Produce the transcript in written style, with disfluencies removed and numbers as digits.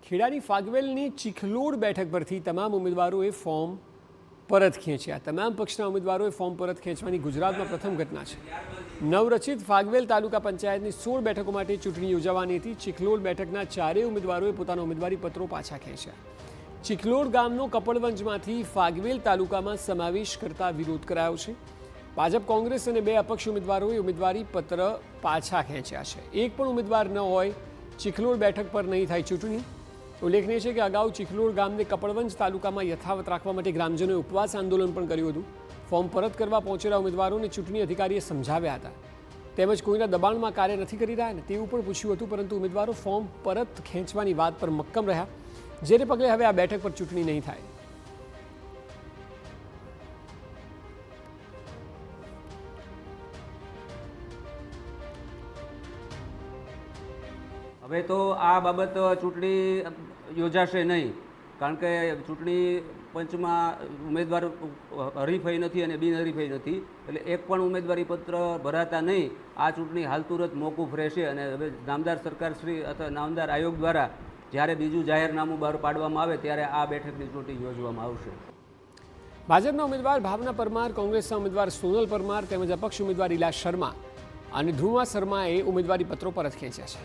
ખેડાની ફાગવેલની ચીખલોડ બેઠક પરથી તમામ ઉમેદવારોએ ફોર્મ પરત ખેંચ્યા। તમામ પક્ષના ઉમેદવારોએ ફોર્મ પરત ખેંચવાની ગુજરાતમાં પ્રથમ ઘટના છે। નવરચિત ફાગવેલ તાલુકા પંચાયતની 16 બેઠકો માટે ચૂંટણી યોજાવાની હતી। ચીખલોડ બેઠકના ચારેય ઉમેદવારોએ પોતાના ઉમેદવારી પત્રો પાછા ખેંચ્યા। ચીખલોડ ગામનો કપડવંજમાંથી ફાગવેલ તાલુકામાં સમાવેશ કરતા વિરોધ કરાયો છે। ભાજપ કોંગ્રેસ અને 2 અપક્ષ ઉમેદવારોએ ઉમેદવારી પત્ર પાછા ખેંચ્યા છે। એક પણ ઉમેદવાર ન હોય ચીખલોડ બેઠક પર નહીં થાય ચૂંટણી। ઉલ્લેખનીય છે કે અગાઉ ચીખલોડ ગામને કપડવંજ તાલુકામાં યથાવત રાખવા માટે ગ્રામજનોએ ઉપવાસ આંદોલન પણ કર્યું હતું। ફોર્મ પરત કરવા પહોંચેલા ઉમેદવારોને ચૂંટણી અધિકારીએ સમજાવ્યા હતા, તેમજ કોઈના દબાણમાં કાર્ય નથી કરી રહ્યા ને તેવું પણ પૂછ્યું હતું, પરંતુ ઉમેદવારો ફોર્મ પરત ખેંચવાની વાત પર મક્કમ રહ્યા, જેને પગલે હવે આ બેઠક પર ચૂંટણી નહીં થાય। હવે તો આ બાબત ચૂંટણી યોજાશે નહીં, કારણ કે ચૂંટણી પંચમાં ઉમેદવાર હરીફાઈ નથી અને બિનહરીફાઈ નથી, એટલે એક પણ ઉમેદવારી પત્ર ભરાતા નહીં આ ચૂંટણી હાલ તુરંત મોકૂફ રહેશે। અને હવે નામદાર સરકારશ્રી અથવા નામદાર આયોગ દ્વારા જ્યારે બીજું જાહેરનામું બહાર પાડવામાં આવે ત્યારે આ બેઠકની ચૂંટણી યોજવામાં આવશે। ભાજપના ઉમેદવાર ભાવના પરમાર, કોંગ્રેસના ઉમેદવાર સોનલ પરમાર તેમજ અપક્ષ ઉમેદવાર ઇલા શર્મા અને ધ્રુવા શર્માએ ઉમેદવારી પત્રો પરત ખેંચ્યા છે।